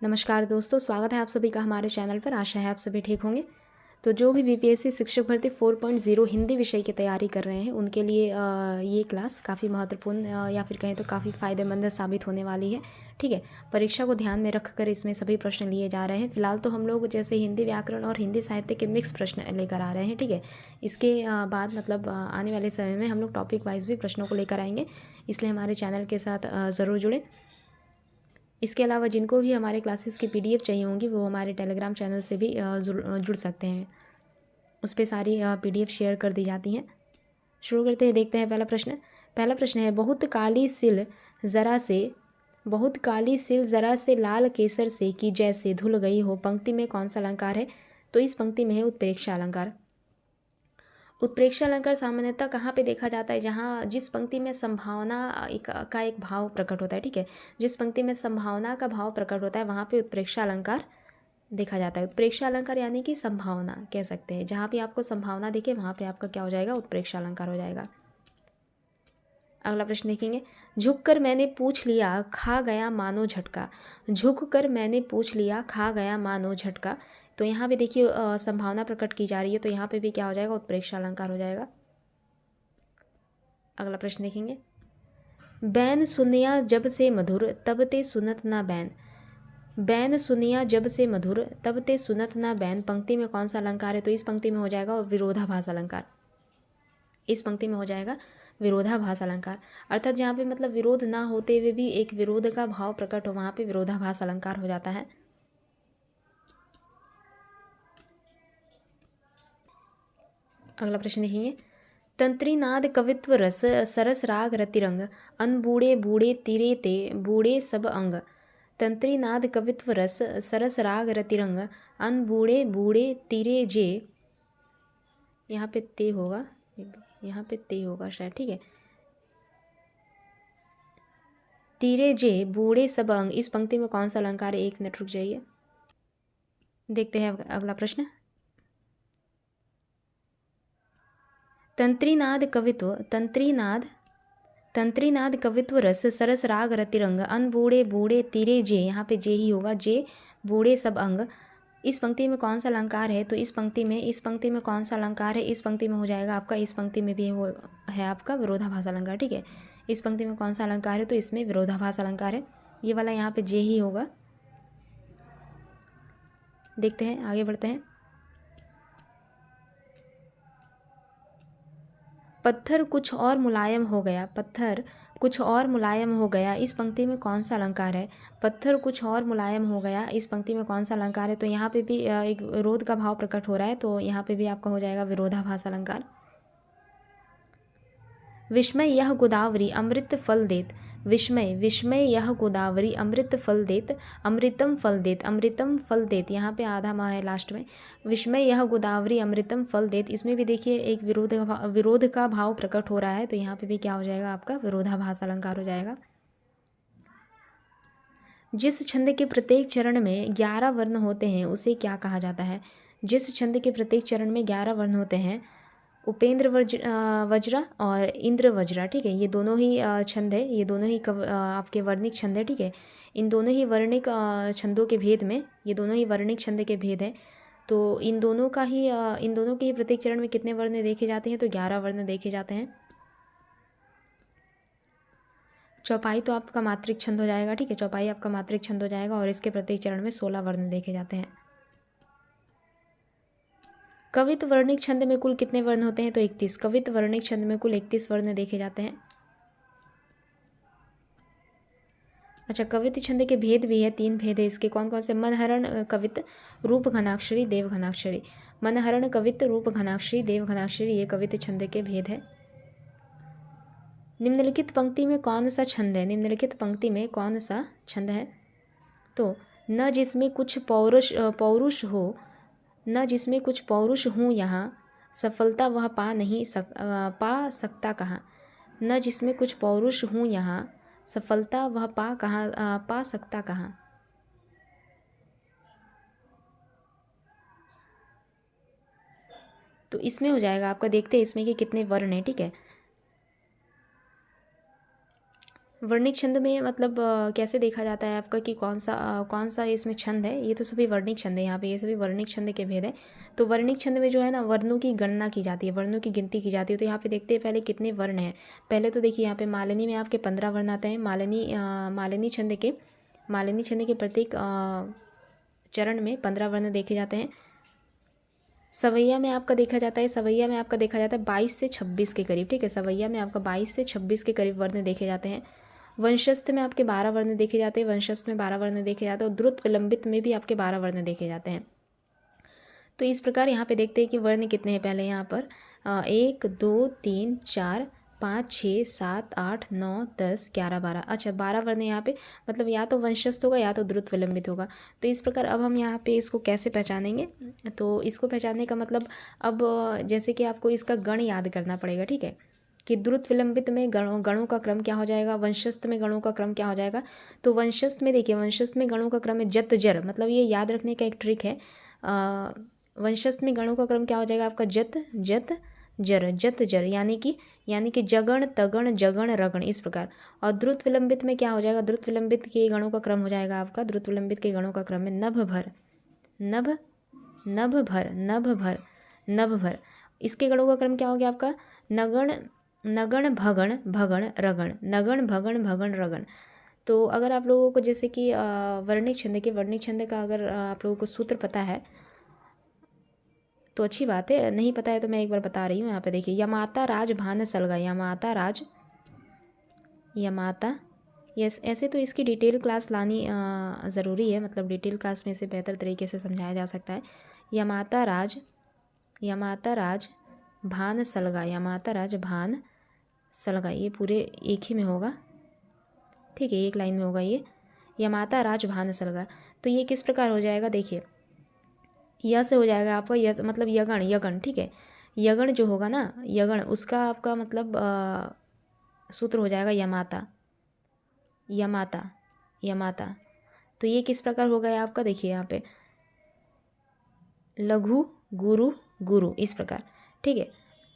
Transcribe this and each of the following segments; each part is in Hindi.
नमस्कार दोस्तों, स्वागत है आप सभी का हमारे चैनल पर। आशा है आप सभी ठीक होंगे। तो जो भी बीपीएससी शिक्षक भर्ती 4.0 हिंदी विषय की तैयारी कर रहे हैं उनके लिए ये क्लास काफ़ी महत्वपूर्ण या फिर कहें तो काफ़ी फ़ायदेमंद साबित होने वाली है। ठीक है, परीक्षा को ध्यान में रखकर इसमें सभी प्रश्न लिए जा रहे हैं। फिलहाल तो हम लोग जैसे हिंदी व्याकरण और हिंदी साहित्य के मिक्स प्रश्न लेकर आ रहे हैं। ठीक है, इसके बाद मतलब आने वाले समय में हम लोग टॉपिक वाइज भी प्रश्नों को लेकर आएंगे, इसलिए हमारे चैनल के साथ ज़रूर जुड़े। इसके अलावा जिनको भी हमारे क्लासेस की पीडीएफ चाहिए होंगी वो हमारे टेलीग्राम चैनल से भी जुड़ सकते हैं। उस पर सारी पीडीएफ शेयर कर दी जाती हैं। शुरू करते हैं, देखते हैं पहला प्रश्न है, बहुत काली सिल ज़रा से लाल केसर से कि जैसे धुल गई हो, पंक्ति में कौन सा अलंकार है? तो इस पंक्ति में है उत्प्रेक्षा अलंकार। उत्प्रेक्षा अलंकार सामान्यतः कहाँ पे देखा जाता है? जहाँ जिस पंक्ति में संभावना का एक भाव प्रकट होता है। ठीक है, जिस पंक्ति में संभावना का भाव प्रकट होता है वहाँ पे उत्प्रेक्षा अलंकार देखा जाता है। उत्प्रेक्षा अलंकार यानी कि संभावना कह सकते हैं। जहाँ भी आपको संभावना दिखे वहाँ पे आपका क्या हो जाएगा? उत्प्रेक्षा अलंकार हो जाएगा। अगला प्रश्न देखेंगे, झुक कर मैंने पूछ लिया खा गया मानो झटका। झुक कर मैंने पूछ लिया खा गया मानो झटका। तो यहाँ भी देखिए संभावना प्रकट की जा रही है, तो यहाँ पे भी क्या हो जाएगा? उत्प्रेक्षा अलंकार हो जाएगा। अगला प्रश्न देखेंगे, बैन सुनिया जब से मधुर तब ते सुनत ना बैन। बैन सुनिया जब से मधुर तब ते सुनत ना बैन, पंक्ति में कौन सा अलंकार है? तो इस पंक्ति में हो जाएगा विरोधाभास अलंकार। इस पंक्ति में हो जाएगा विरोधाभास अलंकार, अर्थात जहाँ पे मतलब विरोध ना होते हुए भी एक विरोध का भाव प्रकट हो वहाँ पे विरोधाभास अलंकार हो जाता है। अगला प्रश्न देखेंगे, तंत्रीनाद कवित्व रस सरस राग रतिरंग, अन बूढ़े बूढ़े तिरे ते बूढ़े सब अंग। तंत्रीनाद कवित्व रस सरस राग रतिरंग, अन बूढ़े बूढ़े तिरे जे, यहाँ पे ते होगा, यहाँ पे ते होगा शायद। ठीक है, तीरे जे बूढ़े सब अंग, इस पंक्ति में कौन सा अलंकार है? 1 मिनट रुक जाइए, देखते हैं अगला प्रश्न। तंत्रीनाद कवित्व रस सरस राग रतिरंग, अन बूढ़े बूढ़े तीरे जे, यहाँ पे जे ही होगा, जे बूढ़े सब अंग। इस पंक्ति में कौन सा अलंकार है? तो इस पंक्ति में कौन सा अलंकार है? इस पंक्ति में हो जाएगा आपका, इस पंक्ति में भी वो है आपका विरोधाभास अलंकार। ठीक है, इस पंक्ति में कौन सा अलंकार है? तो इसमें विरोधाभास अलंकार है, ये वाला यहाँ पे जे ही होगा। देखते हैं, आगे बढ़ते हैं। पत्थर कुछ और मुलायम हो गया, पत्थर कुछ और मुलायम हो गया, इस पंक्ति में कौन सा अलंकार है? पत्थर कुछ और मुलायम हो गया, इस पंक्ति में कौन सा अलंकार है? तो यहाँ पे भी एक विरोध का भाव प्रकट हो रहा है, तो यहाँ पे भी आपका हो जाएगा विरोधाभास अलंकार। विस्मय यह गोदावरी अमृत फल देत, विस्मय यह गोदावरी अमृत फल देत, अमृतम फल देत, यहाँ पे आधा माह है लास्ट में। विस्मय यह गोदावरी अमृतम फल देत, इसमें भी देखिए एक विरोध का भाव प्रकट हो रहा है, तो यहाँ पे भी क्या हो जाएगा आपका? विरोधाभास अलंकार हो जाएगा। जिस छंद के प्रत्येक चरण में 11 वर्ण होते हैं उसे क्या कहा जाता है? जिस छंद के प्रत्येक चरण में 11 वर्ण होते हैं, उपेंद्र वज्रा और इंद्र वज्रा। ठीक है, ये दोनों ही छंद है, ये दोनों ही आपके वर्णिक छंद है। ठीक है, इन दोनों ही वर्णिक छंदों के भेद में, ये दोनों ही वर्णिक छंद के भेद है। तो इन दोनों के ही प्रत्येक चरण में कितने वर्ण देखे जाते हैं? तो 11 वर्ण देखे जाते हैं। चौपाई तो आपका मात्रिक छंद हो जाएगा। ठीक है, चौपाई आपका मात्रिक छंद हो जाएगा और इसके प्रत्येक चरण में 16 वर्ण देखे जाते हैं। कवित्व वर्णिक छंद में कुल कितने वर्ण होते हैं? तो 31। कवित्व वर्णिक छंद में कुल 31 वर्ण देखे जाते हैं। अच्छा, कवित्व छंद के भेद भी है, 3 भेद है इसके। कौन कौन से? मनहरण कवित्त, रूप घनाक्षरी, देव घनाक्षरी। मनहरण कवित्त, रूप घनाक्षरी, देव घनाक्षरी, ये कवित्व छंद के भेद है। निम्नलिखित पंक्ति में कौन सा छंद है? निम्नलिखित पंक्ति में कौन सा छंद है? तो न जिसमें कुछ पौरुष हो, न जिसमें कुछ पौरुष हूँ यहाँ, सफलता वह पा सकता कहाँ। न जिसमें कुछ पौरुष हूँ यहाँ, सफलता वह पा सकता कहाँ। तो इसमें हो जाएगा आपका, देखते हैं इसमें कि कितने वर्ण हैं। ठीक है, वर्णिक छंद में मतलब कैसे देखा जाता है आपका कि कौन सा इसमें छंद है। ये तो सभी वर्णिक छंद है, यहाँ पे ये सभी वर्णिक छंद के भेद है। तो वर्णिक छंद में जो है ना वर्णों की गणना की जाती है, वर्णों की गिनती की जाती है। तो यहाँ पे देखते हैं पहले कितने वर्ण हैं। पहले तो देखिए यहाँ पे मालिनी में आपके 15 वर्ण आते हैं। मालिनी छंद के प्रत्येक चरण में 15 वर्ण देखे जाते हैं। सवैया में आपका देखा जाता है 22 से 26 के करीब, ठीक है। सवैया में आपका 22 से 26 के करीब वर्ण देखे जाते हैं। वंशस्थ में आपके 12 वर्ण देखे जाते हैं, और द्रुत विलंबित में भी आपके 12 वर्ण देखे जाते हैं। तो इस प्रकार यहाँ पे देखते हैं कि वर्ण कितने हैं। पहले यहाँ पर 1 2 3 4 5 6 7 8 9 10 11 12, अच्छा 12 वर्ण यहाँ पे, मतलब या तो वंशस्थ होगा या तो द्रुत विलंबित होगा। तो इस प्रकार अब हम यहाँ पे इसको कैसे पहचानेंगे, तो इसको पहचानने का मतलब अब जैसे कि आपको इसका गण याद करना पड़ेगा, ठीक है, कि द्रुत विलंबित में गणों का क्रम क्या हो जाएगा, वंशस्थ में गणों का क्रम क्या हो जाएगा। तो वंशस्थ में देखिए, वंशस्थ में गणों का क्रम है जत जर, मतलब ये याद रखने का एक ट्रिक है। वंशस्थ में गणों का क्रम क्या हो जाएगा आपका जत जर, यानी कि जगण तगण जगण रगण, इस प्रकार। और द्रुत विलंबित में क्या हो जाएगा, द्रुत विलंबित के गणों का क्रम हो जाएगा आपका, द्रुत विलंबित के गणों का क्रम है नभ भर। इसके गणों का क्रम क्या हो गया आपका, नगण भगण रगण। तो अगर आप लोगों को जैसे कि वर्णिक छंद का अगर आप लोगों को सूत्र पता है तो अच्छी बात है, नहीं पता है तो मैं एक बार बता रही हूँ। यहाँ पे देखिए, यमाता राज भान सलगा, यमाता यस, ऐसे तो इसकी डिटेल क्लास लानी ज़रूरी है, मतलब डिटेल क्लास में से बेहतर तरीके से समझाया जा सकता है। यमाता राज भान सलगा, ये पूरे एक ही में होगा, ठीक है, एक लाइन में होगा ये, यमाता राज भान सलगा। तो ये किस प्रकार हो जाएगा, देखिए य से हो जाएगा आपका, यस मतलब यगण, ठीक है। यगण जो होगा ना, यगण उसका आपका मतलब सूत्र हो जाएगा यमाता। तो ये किस प्रकार हो गया आपका, देखिए यहाँ पे लघु गुरु इस प्रकार, ठीक है।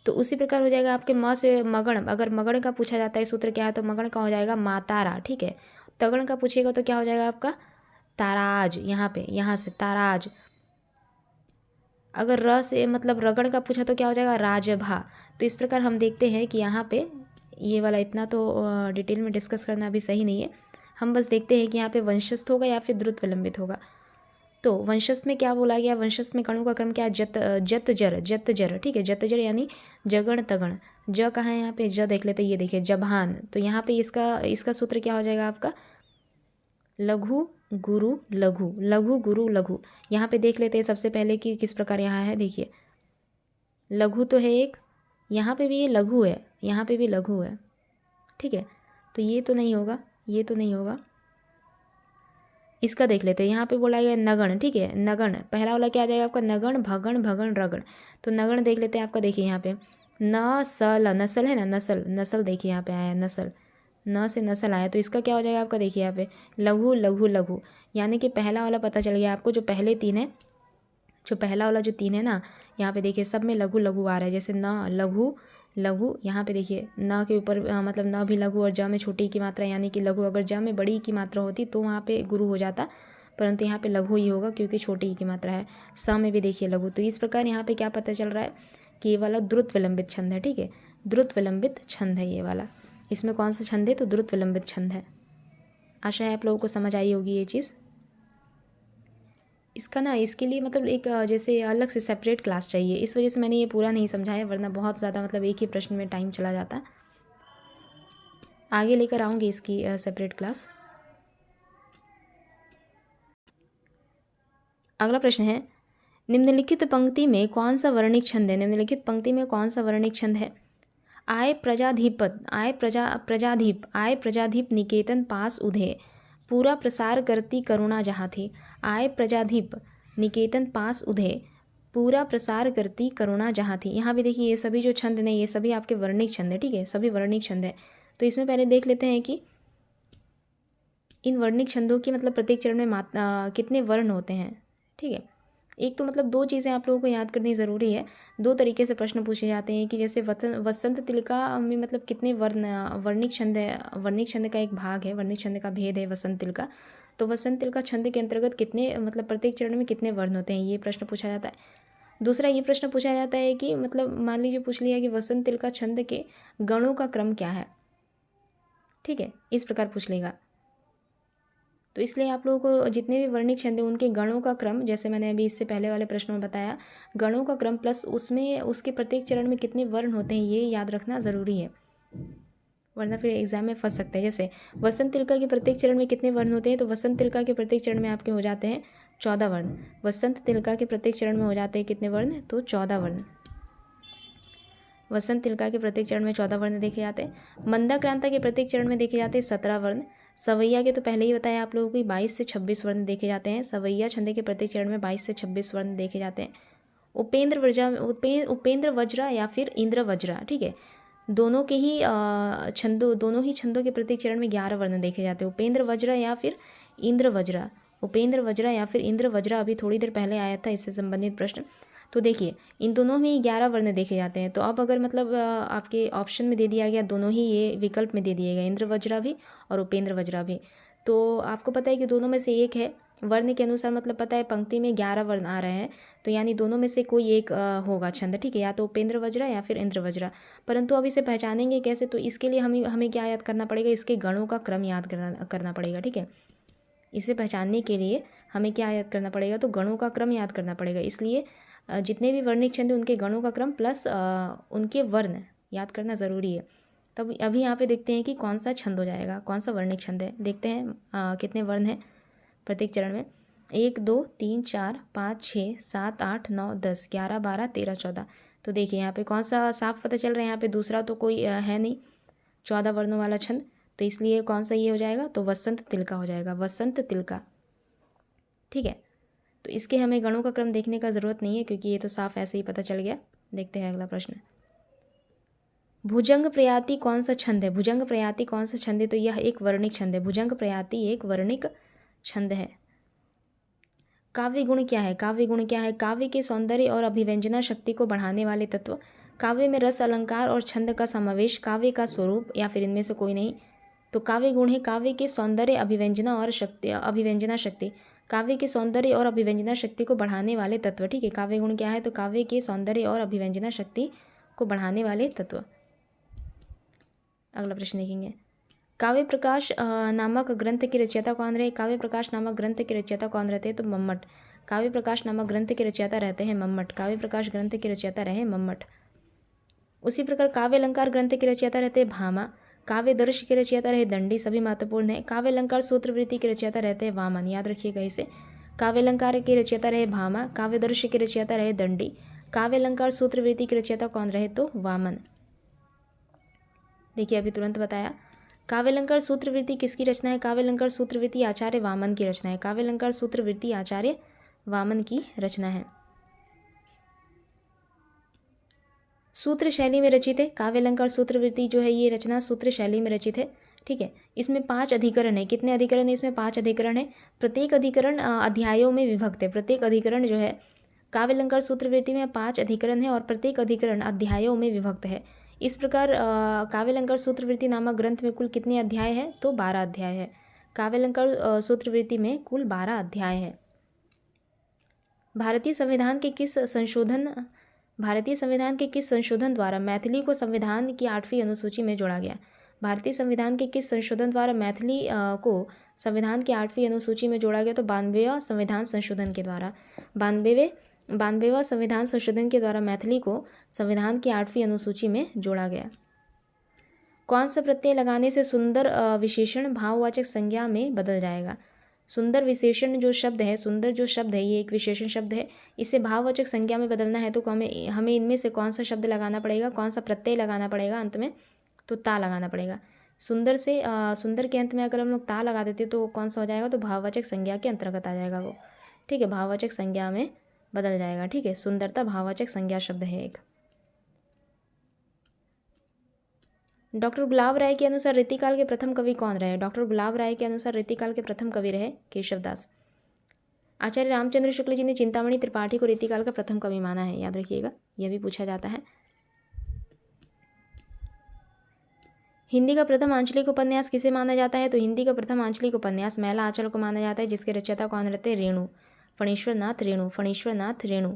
तो उसी प्रकार हो जाएगा आपके म से मगण, अगर मगण का पूछा जाता है सूत्र क्या है तो मगण का हो जाएगा मातारा, ठीक है। तगण का पूछिएगा तो क्या हो जाएगा आपका ताराज, यहाँ से ताराज। अगर र से मतलब रगड़ का पूछा तो क्या हो जाएगा राजभा। तो इस प्रकार हम देखते हैं कि यहाँ पे ये वाला इतना तो डिटेल में डिस्कस करना अभी सही नहीं है, हम बस देखते हैं कि यहाँ पे वंशस्थ होगा या फिर द्रुत विलंबित होगा। तो वंशस्थ में क्या बोला गया, वंशस्थ में गणों का क्रम क्या है, जत जर, ठीक है, जत जर यानी जगण तगण। ज कहाँ है यहाँ पे, ज देख लेते, ये देखिए जभान। तो यहाँ पे इसका सूत्र क्या हो जाएगा आपका लघु गुरु लघु। यहाँ पे देख लेते हैं सबसे पहले कि किस प्रकार यहाँ है, देखिए लघु तो है एक, यहाँ पे भी ये लघु है, यहाँ पे भी लघु है, ठीक है। तो ये तो नहीं होगा, इसका देख लेते हैं। यहाँ पे बोला गया नगण, ठीक है, नगण पहला वाला क्या आ जाएगा आपका नगण भगण रगण। तो नगण देख लेते हैं आपका, देखिए यहाँ पे नसल है ना, नसल देखिए यहाँ पे आया है नसल, न से नसल आया, तो इसका क्या हो जाएगा आपका, देखिए यहाँ पे लघु, यानी कि पहला वाला पता चल गया आपको, जो पहले तीन है, जो पहला वाला जो तीन है ना, यहाँ पे देखिए सब में लघु आ रहा है, जैसे न लघु, यहाँ पे देखिए न के ऊपर मतलब न भी लघु और ज में छोटी की मात्रा, यानी कि लघु। अगर ज में बड़ी की मात्रा होती तो वहाँ पे गुरु हो जाता, परंतु यहाँ पे लघु ही होगा क्योंकि छोटी की मात्रा है। स में भी देखिए लघु। तो इस प्रकार यहाँ पे क्या पता चल रहा है कि ये वाला द्रुत विलंबित छंद है, ठीक है, द्रुत विलंबित छंद है ये वाला। इसमें कौन सा छंद है, तो द्रुत विलंबित छंद है। आशा है आप लोगों को समझ आई होगी ये चीज़। इसका ना इसके लिए मतलब एक जैसे अलग से सेपरेट क्लास चाहिए, इस वजह से मैंने ये पूरा नहीं समझाया, वरना बहुत ज़्यादा मतलब एक ही प्रश्न में टाइम चला जाता। आगे लेकर आऊँगी इसकी सेपरेट क्लास। अगला प्रश्न है, निम्नलिखित पंक्ति में कौन सा वर्णिक छंद है, निम्नलिखित पंक्ति में कौन सा वर्णिक छंद है। आय प्रजाधीप निकेतन पास उधे, पूरा प्रसार करती करुणा जहाँ थी। आय प्रजाधीप निकेतन पास उधे, पूरा प्रसार करती करुणा जहाँ थी। यहाँ भी देखिए ये सभी जो छंद हैं ये सभी आपके वर्णिक छंद है, ठीक है, सभी वर्णिक छंद है। तो इसमें पहले देख लेते हैं कि इन वर्णिक छंदों की मतलब प्रत्येक चरण में कितने वर्ण होते हैं, ठीक है। एक तो मतलब दो चीज़ें आप लोगों को याद करनी ज़रूरी है। दो तरीके से प्रश्न पूछे जाते हैं कि जैसे वसंत तिलका में मतलब कितने वर्ण वर्णिक छंद है, वर्णिक छंद का एक भाग है, वर्णिक छंद का भेद है वसंत तिलका। तो वसंत तिलका छंद के अंतर्गत कितने मतलब प्रत्येक चरण में कितने वर्ण होते हैं, ये प्रश्न पूछा जाता है। दूसरा ये प्रश्न पूछा जाता है कि मतलब मान लीजिए पूछ लिया कि वसंत तिलका छंद के गणों का क्रम क्या है, ठीक है, इस प्रकार पूछ लेगा। तो इसलिए आप लोगों को जितने भी वर्णिक छंद हैं उनके गणों का क्रम, जैसे मैंने अभी इससे पहले वाले प्रश्न में बताया, गणों का क्रम प्लस उसमें उसके प्रत्येक चरण में कितने वर्ण होते हैं ये याद रखना ज़रूरी है, वरना फिर एग्जाम में फंस सकते हैं। जैसे वसंत तिलका के प्रत्येक चरण में कितने वर्ण होते हैं, तो वसंत तिलका के प्रत्येक चरण में आपके हो जाते हैं 14 वर्ण। वसंत तिलका के प्रत्येक चरण में हो जाते हैं कितने वर्ण, तो 14 वर्ण। वसंत तिलका के प्रत्येक चरण में 14 वर्ण देखे जाते हैं। मंदाक्रांता के प्रत्येक चरण में देखे जाते हैं 17 वर्ण। सवैया के तो पहले ही बताया आप लोगों को 22 से 26 वर्ण देखे जाते हैं। सवैया छंद के प्रत्येक चरण में 22 से 26 वर्ण देखे जाते हैं। उपेंद्र वज्रा या फिर इंद्र वज्रा, ठीक है, दोनों ही छंदों के प्रत्येक चरण में 11 वर्ण देखे जाते हैं। उपेंद्र वज्रा या फिर इंद्र वज्रा, उपेंद्र वज्रा या फिर इंद्र वज्रा, अभी थोड़ी देर पहले आया था इससे संबंधित प्रश्न। तो देखिए इन दोनों में 11 वर्ण देखे जाते हैं। तो अब अगर मतलब आपके ऑप्शन में दे दिया गया, दोनों ही ये विकल्प में दे दिए गए, इंद्र वज्रा भी और उपेंद्र वज्रा भी, तो आपको पता है कि दोनों में से एक है। वर्ण के अनुसार मतलब पता है पंक्ति में 11 वर्ण आ रहे हैं, तो यानी दोनों में से कोई एक होगा छंद, ठीक है, या तो उपेंद्र वज्रा या फिर इंद्र वज्रा। परंतु अब इसे पहचानेंगे कैसे, तो इसके लिए हमें क्या याद करना पड़ेगा, इसके गणों का क्रम याद करना पड़ेगा, ठीक है। इसे पहचानने के लिए हमें क्या याद करना पड़ेगा, तो गणों का क्रम याद करना पड़ेगा। इसलिए जितने भी वर्णिक छंद हैं उनके गणों का क्रम प्लस उनके वर्ण याद करना ज़रूरी है। तब अभी यहाँ पे देखते हैं कि कौन सा छंद हो जाएगा, कौन सा वर्णिक छंद है। देखते हैं कितने वर्ण हैं प्रत्येक चरण में। 1 2 3 4 5 6 7 8 9 10 11 12 13 14। तो देखिए यहाँ पे कौन सा साफ पता चल रहा है, यहाँ पे दूसरा तो कोई है नहीं 14 वर्णों वाला छंद, तो इसलिए कौन सा ये हो जाएगा, तो वसंत तिलका हो जाएगा, वसंत तिलका, ठीक है। तो इसके हमें गणों का क्रम देखने का ज़रूरत नहीं है क्योंकि ये तो साफ ऐसे ही पता चल गया। देखते हैं अगला प्रश्न। भुजंग प्रयाति कौन सा छंद है, भुजंग प्रयाति कौन सा छंद है, तो यह एक वर्णिक छंद है। भुजंग प्रयाति एक वर्णिक छंद है। काव्य गुण क्या है, काव्य गुण क्या है, काव्य के सौंदर्य और अभिव्यंजना शक्ति को बढ़ाने वाले तत्व। काव्य में रस, अलंकार और छंद का समावेश। काव्य का स्वरूप, या फिर इनमें से कोई नहीं। तो काव्य गुण है काव्य के सौंदर्य, अभिव्यंजना और शक्ति, अभिव्यंजना शक्ति, काव्य के सौंदर्य और अभिव्यंजना शक्ति को बढ़ाने वाले तत्व, ठीक है। काव्य गुण क्या है, तो काव्य के सौंदर्य और अभिव्यंजना शक्ति को बढ़ाने वाले तत्व। अगला प्रश्न देखेंगे। काव्य प्रकाश नामक ग्रंथ के रचयिता कौन रहे, काव्य प्रकाश नामक ग्रंथ के रचयिता कौन रहते हैं, तो मम्मट। काव्य प्रकाश नामक ग्रंथ के रचयिता रहते हैं मम्मट, काव्य प्रकाश ग्रंथ के रचयिता रहे मम्मट। उसी प्रकार काव्य अलंकार ग्रंथ के रचयिता रहते हैं भामा, काव्य दर्श के रचयिता रहे दंडी, सभी महत्वपूर्ण है। काव्य अलंकार सूत्रवृत्ति के रचयिता रहते हैं वामन, याद रखिएगा इसे। काव्य अलंकार के रचयिता रहे भामा, काव्य दर्श के रचयिता रहे दंडी, काव्य अलंकार सूत्रवृत्ति के रचयिता कौन रहे, तो वामन। देखिए अभी तुरंत बताया। काव्य अलंकार सूत्रवृत्ति किसकी रचना है, काव्य अलंकार सूत्रवृत्ति आचार्य वामन की रचना है, काव्य अलंकार सूत्रवृत्ति आचार्य वामन की रचना है। सूत्र शैली में रचित है, काव्य अलंकार सूत्रवृत्ति जो है ये रचना सूत्र शैली में रचित है, ठीक है। इसमें 5 अधिकरण है, कितने अधिकरण है इसमें, 5 अधिकरण है। प्रत्येक अधिकरण अध्यायों में विभक्त है, प्रत्येक अधिकरण जो है काव्य अलंकार सूत्रवृत्ति में 5 अधिकरण है और प्रत्येक अधिकरण अध्यायों में विभक्त है। इस प्रकार काव्य अलंकार सूत्रवृत्ति नामक ग्रंथ में कुल कितने अध्याय है, तो 12 अध्याय है। काव्य अलंकार सूत्रवृत्ति में कुल 12 अध्याय है। भारतीय संविधान के किस संशोधन द्वारा मैथिली को संविधान की 8वीं अनुसूची में जोड़ा गया। भारतीय संविधान के किस संशोधन द्वारा मैथिली को संविधान की 8वीं अनुसूची में जोड़ा गया, तो 92वां संविधान संशोधन के द्वारा। 92वां संविधान संशोधन के द्वारा मैथिली को संविधान की 8वीं अनुसूची में जोड़ा गया। कौन सा प्रत्यय लगाने से सुंदर विशेषण भाववाचक संज्ञा में बदल जाएगा। सुंदर विशेषण जो शब्द है, सुंदर जो शब्द है ये एक विशेषण शब्द है, इसे भाववाचक संज्ञा में बदलना है तो हमें इनमें से कौन सा शब्द लगाना पड़ेगा, कौन सा प्रत्यय लगाना पड़ेगा अंत में, तो ता लगाना पड़ेगा। सुंदर से सुंदर के अंत में अगर हम लोग ता लगा देते तो कौन सा हो जाएगा, तो भाववाचक संज्ञा के अंतर्गत आ जाएगा वो, ठीक है, भाववाचक संज्ञा में बदल जाएगा, ठीक है। सुंदरता भाववाचक संज्ञा शब्द है एक। डॉक्टर गुलाब राय के अनुसार रीतिकाल के प्रथम कवि कौन रहे, डॉक्टर गुलाब राय के अनुसार रीतिकाल के प्रथम कवि रहे केशव दास। आचार्य रामचंद्र शुक्ल जी ने चिंतामणि त्रिपाठी को रीतिकाल का प्रथम कवि माना है, याद रखिएगा, यह भी पूछा जाता है। हिंदी का प्रथम आंचलिक उपन्यास किसे माना जाता है? तो हिंदी का प्रथम आंचलिक उपन्यास मैला आंचल को माना जाता है, जिसके रचयिता कौन रहते हैं? रेणु, फणीश्वर नाथ रेणु, फणीश्वर नाथ रेणु।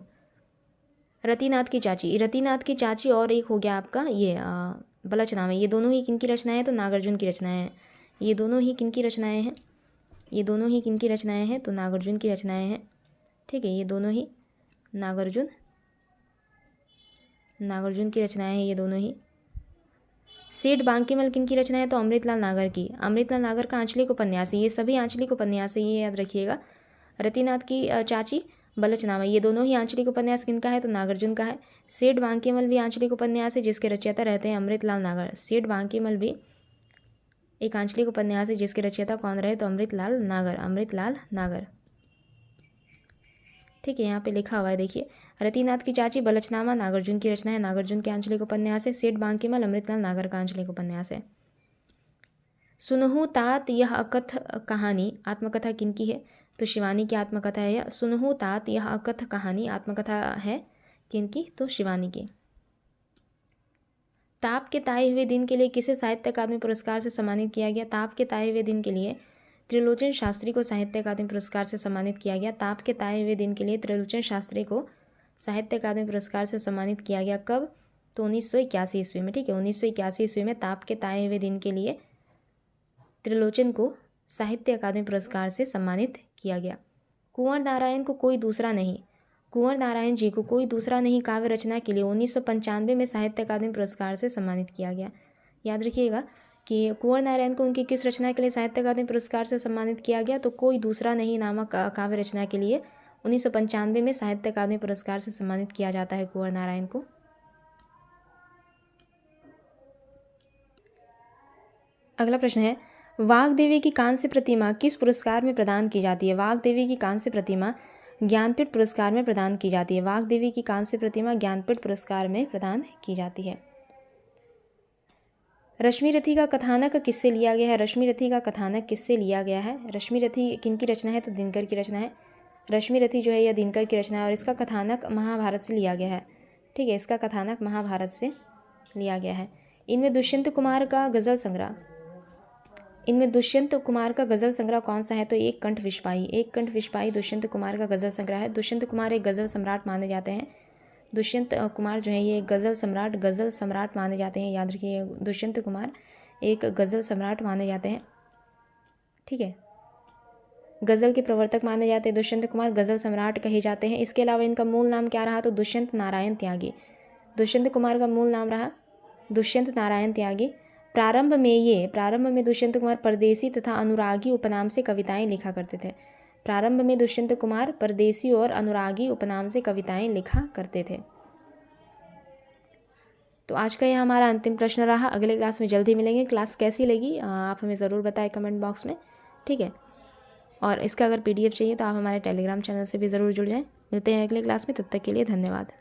रतिनाथ की चाची, रतिनाथ की चाची और एक हो गया आपका ये बलचनामा, ये दोनों ही किनकी रचनाएं हैं? तो नागार्जुन की रचनाएं हैं। ये दोनों ही किनकी रचनाएं हैं? ये दोनों ही किनकी रचनाएं हैं? तो नागार्जुन की रचनाएं हैं। ठीक है, ये दोनों ही नागार्जुन की रचनाएं हैं ये दोनों ही। सेठ बांकीमल किनकी रचना है? तो अमृतलाल नागर की। अमृतलाल नागर का आंचलिक उपन्यास है, ये सभी आंचलिक उपन्यास है, ये याद रखिएगा। रतिनाथ की चाची, बलचनामा, ये दोनों ही आंचलिक उपन्यास किनका है? तो नागार्जुन का है। सेठ बांकीमल भी आंचलिक उपन्यास है, जिसके रचयिता रहते हैं अमृतलाल नागर। सेठ बांकीमल भी एक आंचलिक उपन्यास है, जिसके रचयिता कौन रहे? तो अमृतलाल नागर, अमृतलाल नागर। ठीक है, यहाँ पे लिखा हुआ है, देखिए। रतिनाथ की चाची, बलचनामा नागार्जुन की रचना है, नागार्जुन के आंचलिक उपन्यास है। सेठ बांकीमल अमृतलाल नागर का आंचलिक उपन्यास है। सुनहु तात यह अकथ कहानी आत्मकथा किनकी है? तो शिवानी की आत्मकथा है। सुनहु तात यह अकथ कहानी आत्मकथा है किनकी? तो शिवानी की। ताप के ताए हुए दिन के लिए किसे साहित्य अकादमी पुरस्कार से सम्मानित किया गया? ताप के ताए हुए दिन के लिए त्रिलोचन शास्त्री को साहित्य अकादमी पुरस्कार से सम्मानित किया गया। ताप के ताए हुए दिन के लिए त्रिलोचन शास्त्री को साहित्य अकादमी पुरस्कार से सम्मानित किया गया। कब? तो 1981 ईस्वी में। ठीक है, 1981 ईस्वी में ताप के ताए हुए दिन के लिए त्रिलोचन को साहित्य अकादमी पुरस्कार से सम्मानित किया गया। कुंवर नारायण को कोई दूसरा नहीं, कुंवर नारायण जी को कोई दूसरा नहीं काव्य रचना के लिए 1995 में साहित्य अकादमी पुरस्कार से सम्मानित किया गया। याद रखिएगा कि कुंवर नारायण को उनकी किस रचना के लिए साहित्य अकादमी पुरस्कार से सम्मानित किया गया? तो कोई दूसरा नहीं नामक काव्य रचना के लिए 1995 में साहित्य अकादमी पुरस्कार से सम्मानित किया जाता है कुंवर नारायण को। अगला प्रश्न है, वाग्देवी की कांस्य प्रतिमा किस पुरस्कार में प्रदान की जाती है? वाग्देवी की कांस्य प्रतिमा ज्ञानपीठ पुरस्कार में प्रदान की जाती है। वाग्देवी की कांस्य प्रतिमा ज्ञानपीठ पुरस्कार में प्रदान की जाती है। रश्मिरथी का कथानक किससे लिया गया है? रश्मिरथी का कथानक किससे लिया गया है? रश्मिरथी किनकी रचना है? तो दिनकर की रचना है। रश्मिरथी जो है यह दिनकर की रचना है और इसका कथानक महाभारत से लिया गया है। ठीक है, इसका कथानक महाभारत से लिया गया है। इनमें दुष्यंत कुमार का गज़ल संग्रह कौन सा है? तो एक कंठ विश्वाई। एक कंठ विश्वाई दुष्यंत कुमार का गज़ल संग्रह है। दुष्यंत कुमार एक गज़ल सम्राट माने जाते हैं। दुष्यंत कुमार जो है ये गज़ल सम्राट माने जाते हैं। याद रखिए, दुष्यंत कुमार एक गज़ल सम्राट माने जाते हैं। ठीक है, गज़ल के प्रवर्तक माने जाते हैं दुष्यंत कुमार, गज़ल सम्राट कहे जाते हैं। इसके अलावा इनका मूल नाम क्या रहा? तो दुष्यंत नारायण त्यागी। दुष्यंत कुमार का मूल नाम रहा दुष्यंत नारायण त्यागी। प्रारंभ में दुष्यंत कुमार परदेसी तथा अनुरागी उपनाम से कविताएं लिखा करते थे। प्रारंभ में दुष्यंत कुमार परदेसी और अनुरागी उपनाम से कविताएं लिखा करते थे। तो आज का यह हमारा अंतिम प्रश्न रहा। अगले क्लास में जल्दी मिलेंगे। क्लास कैसी लगी आप हमें ज़रूर बताएं कमेंट बॉक्स में। ठीक है, और इसका अगर PDF चाहिए तो आप हमारे टेलीग्राम चैनल से भी ज़रूर जुड़ जाएं। मिलते हैं अगले क्लास में, तब तक के लिए धन्यवाद।